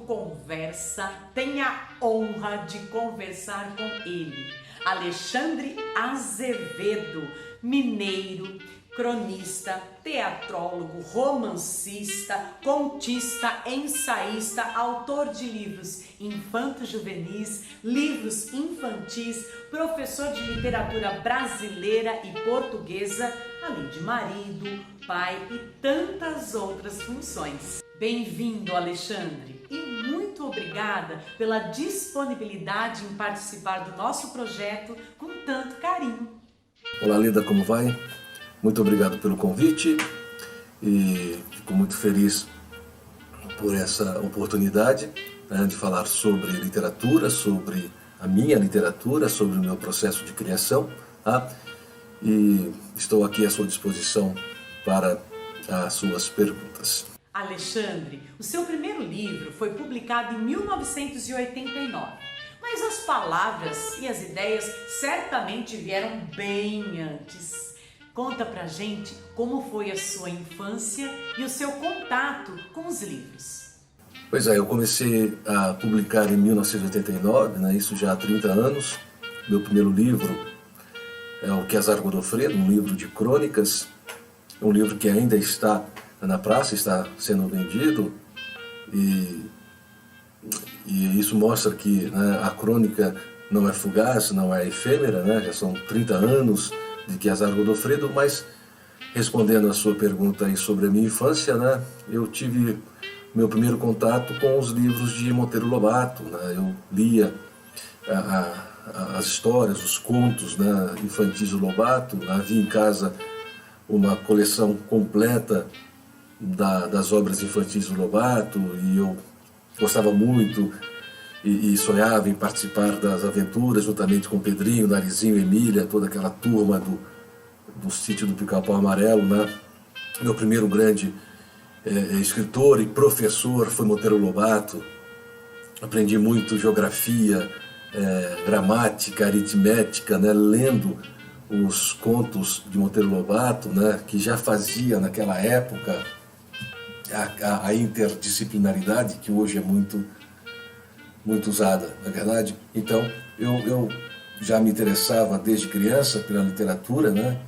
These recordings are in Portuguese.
Conversa tem a honra de conversar com ele, Alexandre Azevedo, mineiro, cronista, teatrólogo, romancista, contista, ensaísta, autor de livros infanto-juvenis, livros infantis, professor de literatura brasileira e portuguesa, além de marido, pai e tantas outras funções. Bem-vindo, Alexandre, e muito obrigada pela disponibilidade em participar do nosso projeto com tanto carinho. Olá, Lida, como vai? Muito obrigado pelo convite e fico muito feliz por essa oportunidade, de falar sobre literatura, sobre a minha literatura, sobre o meu processo de criação, tá? E estou aqui à sua disposição para as suas perguntas. Alexandre, o seu primeiro livro foi publicado em 1989, mas as palavras e as ideias certamente vieram bem antes. Conta pra gente como foi a sua infância e o seu contato com os livros. Pois é, eu comecei a publicar em 1989, isso já há 30 anos. Meu primeiro livro é o Quezar Godofredo, um livro de crônicas, um livro que ainda está na praça, está sendo vendido, e isso mostra que a crônica não é fugaz, não é efêmera, já são 30 anos de Quezar Godofredo, mas respondendo a sua pergunta aí sobre a minha infância, eu tive meu primeiro contato com os livros de Monteiro Lobato, eu lia as histórias, os contos infantis do Lobato, havia em casa uma coleção completa das obras infantis do Lobato, e eu gostava muito e sonhava em participar das aventuras juntamente com Pedrinho, Narizinho, Emília, toda aquela turma do sítio do Pica-Pau Amarelo. Meu primeiro grande escritor e professor foi Monteiro Lobato. Aprendi muito geografia, gramática, aritmética, lendo os contos de Monteiro Lobato, que já fazia naquela época a interdisciplinaridade que hoje é muito usada, não é verdade? Então, eu já me interessava desde criança pela literatura,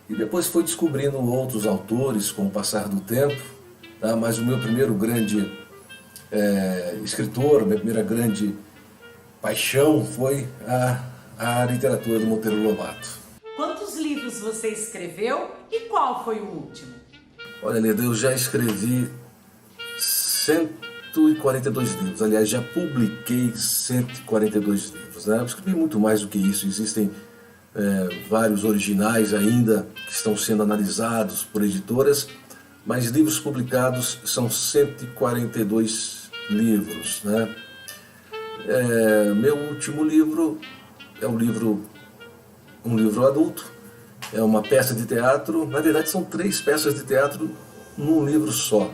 e depois fui descobrindo outros autores com o passar do tempo, mas o meu primeiro grande escritor, minha primeira grande paixão foi a literatura do Monteiro Lobato. Quantos livros você escreveu e qual foi o último? Olha, Leda, eu já escrevi 142 livros, aliás, já publiquei 142 livros. Eu escrevi muito mais do que isso, existem vários originais ainda que estão sendo analisados por editoras, mas livros publicados são 142 livros. Meu último livro é um livro adulto, é uma peça de teatro, na verdade são 3 peças de teatro num livro só.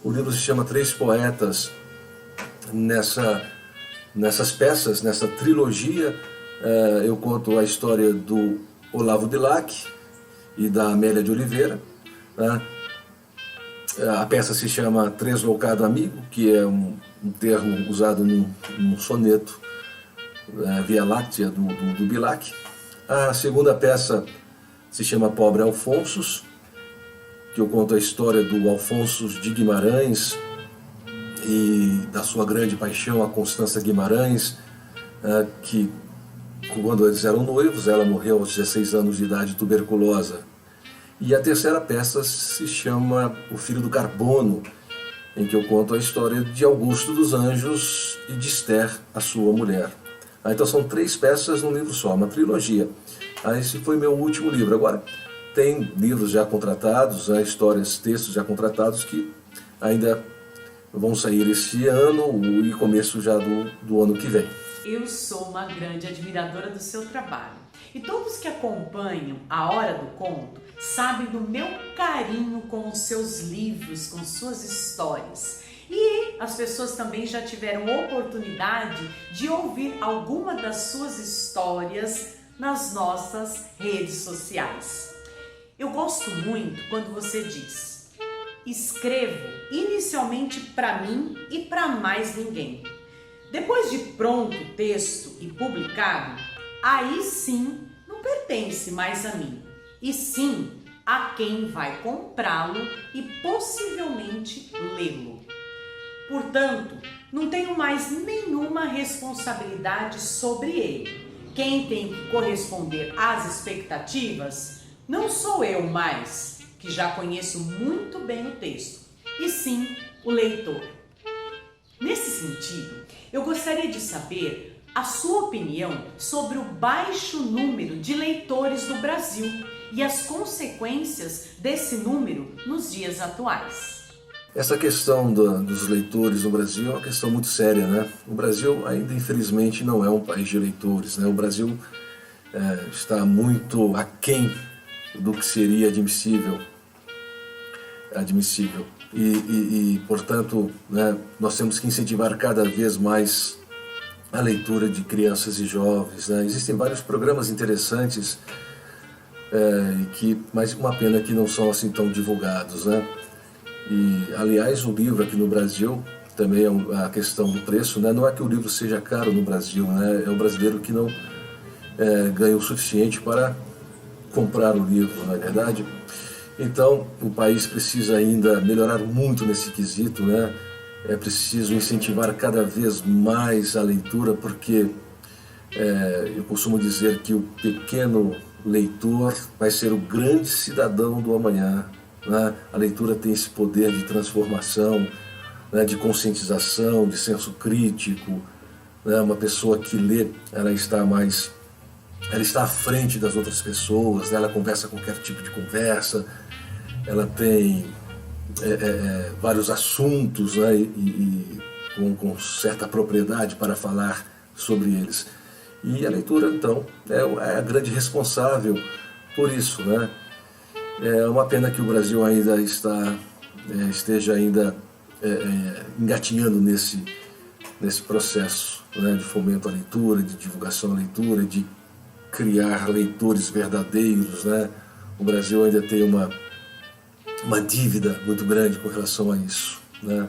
O livro se chama Três Poetas. Nessas peças, nessa trilogia, eu conto a história do Olavo Bilac e da Amélia de Oliveira. A peça se chama Tresloucado Amigo, que é um termo usado num soneto, Via Láctea, do Bilac. A segunda peça se chama Pobre Alfonsos, que eu conto a história do Alfonso de Guimarães e da sua grande paixão, a Constança Guimarães, que quando eles eram noivos, ela morreu aos 16 anos de idade tuberculosa. E a terceira peça se chama O Filho do Carbono, em que eu conto a história de Augusto dos Anjos e de Esther, a sua mulher. Então são 3 peças num livro só, uma trilogia. Esse foi meu último livro. Agora, tem livros já contratados, histórias, textos já contratados que ainda vão sair este ano e começo já do ano que vem. Eu sou uma grande admiradora do seu trabalho. E todos que acompanham A Hora do Conto sabem do meu carinho com os seus livros, com suas histórias. E as pessoas também já tiveram oportunidade de ouvir alguma das suas histórias nas nossas redes sociais. Eu gosto muito quando você diz: escrevo inicialmente para mim e para mais ninguém. Depois de pronto o texto e publicado, aí sim não pertence mais a mim, e sim a quem vai comprá-lo e possivelmente lê-lo. Portanto, não tenho mais nenhuma responsabilidade sobre ele. Quem tem que corresponder às expectativas não sou eu mais, que já conheço muito bem o texto, e sim o leitor. Nesse sentido, eu gostaria de saber a sua opinião sobre o baixo número de leitores no Brasil e as consequências desse número nos dias atuais. Essa questão dos leitores no Brasil é uma questão muito séria, né? O Brasil ainda, infelizmente, não é um país de leitores, né? O Brasil está muito aquém do que seria admissível. E portanto, né, nós temos que incentivar cada vez mais a leitura de crianças e jovens, né? Existem vários programas interessantes, mas uma pena que não são assim tão divulgados, né? E, aliás, o livro aqui no Brasil também é a questão do preço, né? Não é que o livro seja caro no Brasil, né? É o brasileiro que não ganha o suficiente para comprar o livro, não é verdade? Então, o país precisa ainda melhorar muito nesse quesito, né? É preciso incentivar cada vez mais a leitura, porque eu costumo dizer que o pequeno leitor vai ser o grande cidadão do amanhã, né? A leitura tem esse poder de transformação, né? De conscientização, de senso crítico, né? Uma pessoa que lê, ela está à frente das outras pessoas, né? Ela conversa com qualquer tipo de conversa, ela tem vários assuntos, né? e com certa propriedade para falar sobre eles. E a leitura, então, é a grande responsável por isso, né? É uma pena que o Brasil ainda esteja ainda engatinhando nesse processo, né? De fomento à leitura, de divulgação à leitura, de criar leitores verdadeiros, né? O Brasil ainda tem uma dívida muito grande com relação a isso, né?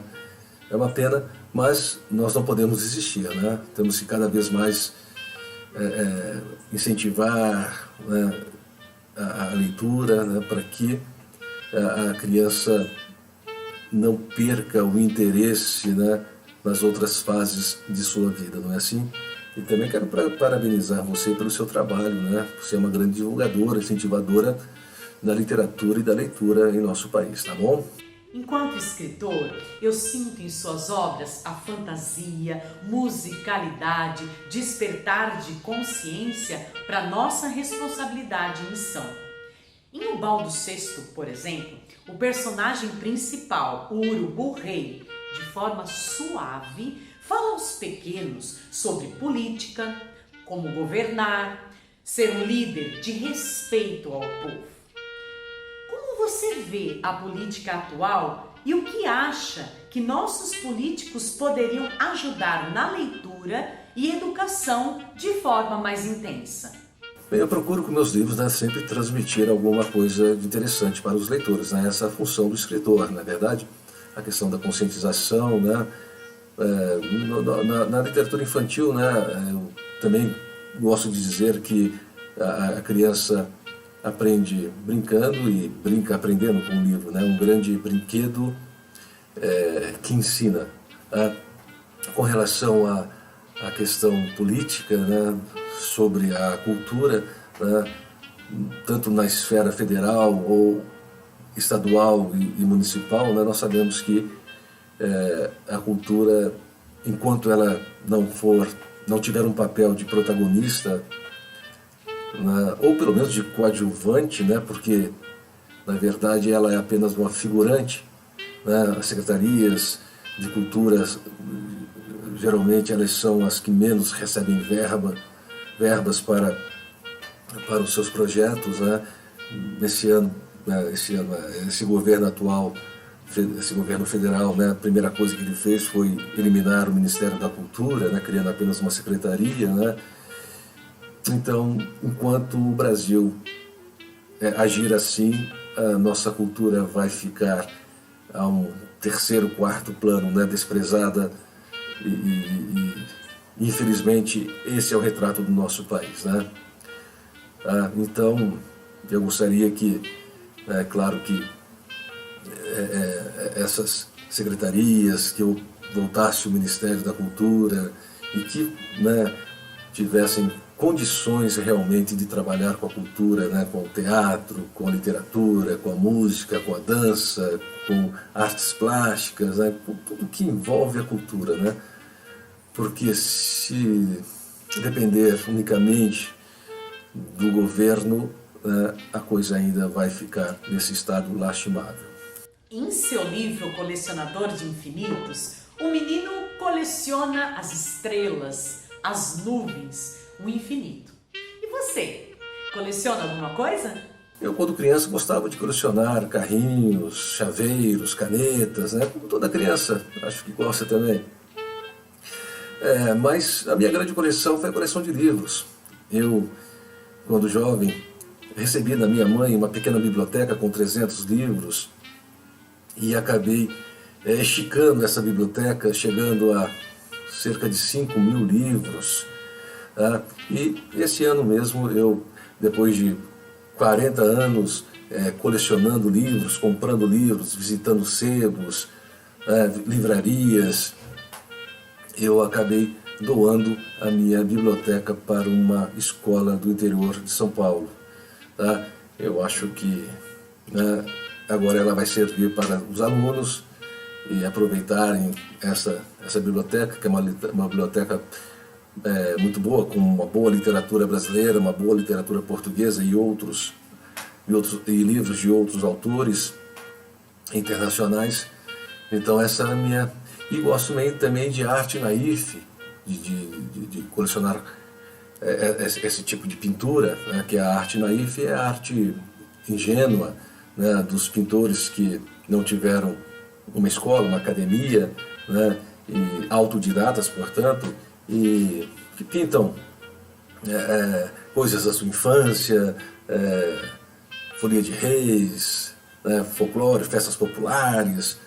É uma pena, mas nós não podemos desistir, né? Temos que cada vez mais incentivar, né, a leitura, né, para que a criança não perca o interesse, né, nas outras fases de sua vida, não é assim? E também quero parabenizar você pelo seu trabalho, né? Você é uma grande divulgadora, incentivadora da literatura e da leitura em nosso país, tá bom? Enquanto escritor, eu sinto em suas obras a fantasia, musicalidade, despertar de consciência para nossa responsabilidade e missão. Em O Baldo Sexto, por exemplo, o personagem principal, o Urubu-Rei, de forma suave, fala aos pequenos sobre política, como governar, ser um líder de respeito ao povo. Como você vê a política atual e o que acha que nossos políticos poderiam ajudar na leitura e educação de forma mais intensa? Bem, eu procuro com meus livros, né, sempre transmitir alguma coisa de interessante para os leitores, né? Essa é a função do escritor, não é verdade? A questão da conscientização, né? Na literatura infantil, né, eu também gosto de dizer que a criança aprende brincando e brinca aprendendo com o livro, né? Um grande brinquedo que ensina. Com relação à questão política, né, sobre a cultura, né, tanto na esfera federal ou estadual e municipal, né, nós sabemos que a cultura, enquanto ela não tiver um papel de protagonista, né, ou pelo menos de coadjuvante, né, porque na verdade ela é apenas uma figurante, né, as secretarias de cultura geralmente elas são as que menos recebem verbas para os seus projetos, né? Esse governo atual, esse governo federal, né, a primeira coisa que ele fez foi eliminar o Ministério da Cultura, né, criando apenas uma secretaria, né? Então, enquanto o Brasil agir assim, a nossa cultura vai ficar a um terceiro, quarto plano, né, desprezada infelizmente esse é o retrato do nosso país, né? Então eu gostaria que, é claro que essas secretarias, que eu voltasse ao Ministério da Cultura e que, né, tivessem condições realmente de trabalhar com a cultura, né, com o teatro, com a literatura, com a música, com a dança, com artes plásticas, né, com tudo que envolve a cultura, né? Porque se depender unicamente do governo, a coisa ainda vai ficar nesse estado lastimável. Em seu livro Colecionador de Infinitos, o menino coleciona as estrelas, as nuvens, o infinito. E você, coleciona alguma coisa? Eu, quando criança, gostava de colecionar carrinhos, chaveiros, canetas, né? Como toda criança, acho que gosta também. Mas a minha grande coleção foi a coleção de livros. Eu, quando jovem, recebi da minha mãe uma pequena biblioteca com 300 livros e acabei esticando essa biblioteca, chegando a cerca de 5.000 livros. E esse ano mesmo, eu, depois de 40 anos colecionando livros, comprando livros, visitando sebos, livrarias, eu acabei doando a minha biblioteca para uma escola do interior de São Paulo. Eu acho que agora ela vai servir para os alunos e aproveitarem essa biblioteca, que é uma biblioteca muito boa, com uma boa literatura brasileira, uma boa literatura portuguesa e livros de outros autores internacionais. Então essa é a minha... E gosto também de arte naif, de colecionar esse tipo de pintura, né, que a arte naif é a arte ingênua, né, dos pintores que não tiveram uma escola, uma academia, né, e autodidatas, portanto, e que pintam coisas da sua infância, folia de reis, né, folclore, festas populares,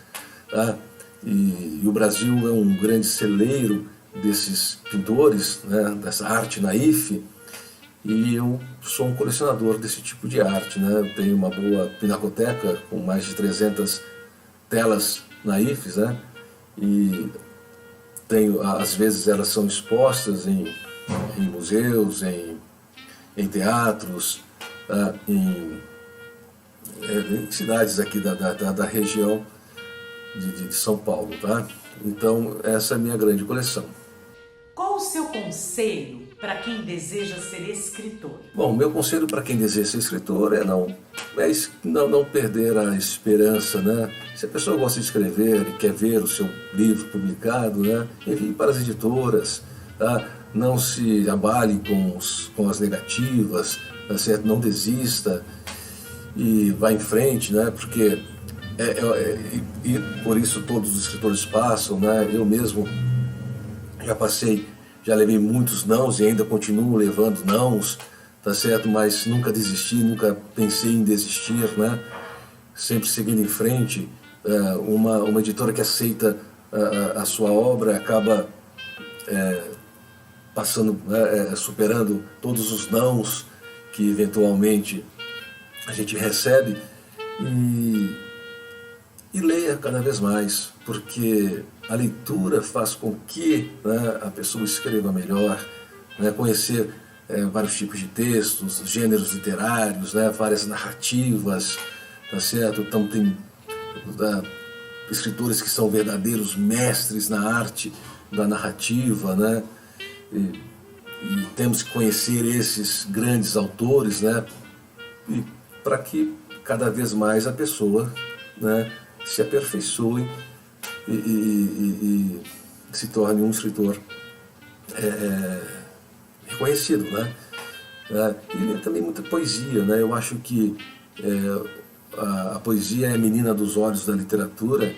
tá? E o Brasil é um grande celeiro desses pintores, né, dessa arte naif, e eu sou um colecionador desse tipo de arte, né? Eu tenho uma boa pinacoteca com mais de 300 telas naifes, né? E às vezes elas são expostas em museus, em teatros, em cidades aqui da região de São Paulo, tá? Então essa é a minha grande coleção. Qual o seu conselho para quem deseja ser escritor? Bom, meu conselho para quem deseja ser escritor é não perder a esperança, né? Se a pessoa gosta de escrever e quer ver o seu livro publicado, né, envie para as editoras, tá? Não se abale com as negativas, tá certo? Não desista e vá em frente, né? Porque e por isso todos os escritores passam, né? Eu mesmo já levei muitos nãos e ainda continuo levando nãos, tá certo? Mas nunca desisti, nunca pensei em desistir, né? Sempre seguindo em frente. Uma editora que aceita a sua obra acaba superando todos os nãos que eventualmente a gente recebe e leia cada vez mais, porque a leitura faz com que, né, a pessoa escreva melhor, né, conhecer vários tipos de textos, gêneros literários, né, várias narrativas, tá certo? Então tem escritores que são verdadeiros mestres na arte da narrativa, né? E temos que conhecer esses grandes autores, né, e para que cada vez mais a pessoa, né, se aperfeiçoe e se torne um escritor reconhecido, né? E também muita poesia, né? Eu acho que a poesia é a menina dos olhos da literatura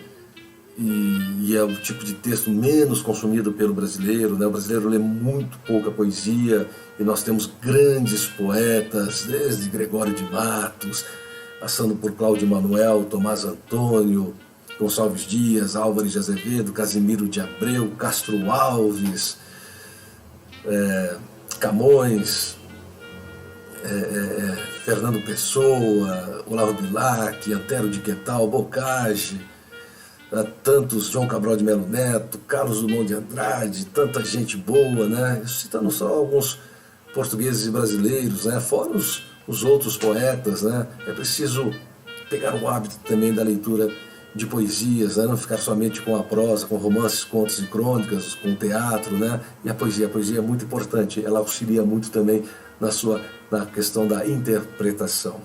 e é o tipo de texto menos consumido pelo brasileiro, né? O brasileiro lê muito pouca poesia e nós temos grandes poetas, desde Gregório de Matos, passando por Cláudio Manuel, Tomás Antônio, Gonçalves Dias, Álvares de Azevedo, Casimiro de Abreu, Castro Alves, Camões, Fernando Pessoa, Olavo Bilac, Antero de Quetal, Bocage, tantos, João Cabral de Melo Neto, Carlos Drummond de Andrade, tanta gente boa, né? Citando só alguns portugueses e brasileiros, né? Fora os outros poetas, né? É preciso pegar o hábito também da leitura de poesias, né? Não ficar somente com a prosa, com romances, contos e crônicas, com teatro, né? E a poesia é muito importante, ela auxilia muito também na questão da interpretação.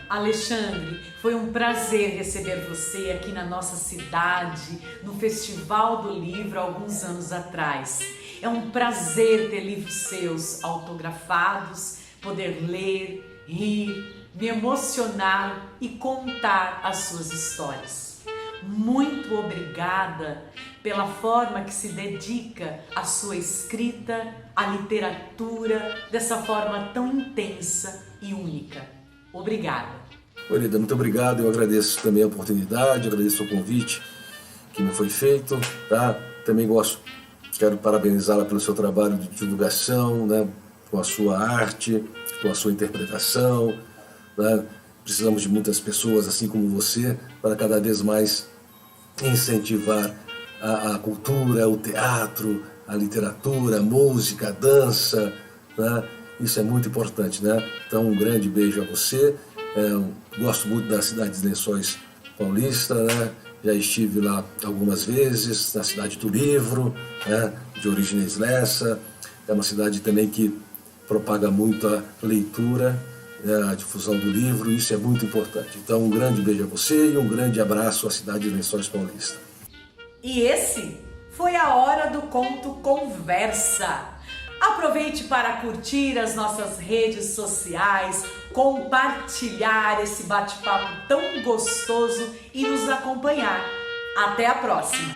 Alexandre, foi um prazer receber você aqui na nossa cidade, no Festival do Livro, há alguns anos atrás. É um prazer ter livros seus autografados, poder ler, rir, me emocionar e contar as suas histórias. Muito obrigada pela forma que se dedica à sua escrita, à literatura, dessa forma tão intensa e única. Obrigada. Lida, muito obrigado. Eu agradeço também a oportunidade, agradeço o convite que me foi feito. Tá? Também quero parabenizá-la pelo seu trabalho de divulgação, né? Com a sua arte, com a sua interpretação. Né? Precisamos de muitas pessoas assim como você para cada vez mais incentivar a cultura, o teatro, a literatura, a música, a dança, né? Isso é muito importante, né? Então, um grande beijo a você. Gosto muito da cidade de Lençóis Paulista, né? Já estive lá algumas vezes, na cidade do livro, né? De Origens Lessa. É uma cidade também que propaga muito a leitura, a difusão do livro, isso é muito importante. Então, um grande beijo a você e um grande abraço à cidade de Lençóis Paulista. E esse foi a Hora do Conto Conversa. Aproveite para curtir as nossas redes sociais, compartilhar esse bate-papo tão gostoso e nos acompanhar. Até a próxima!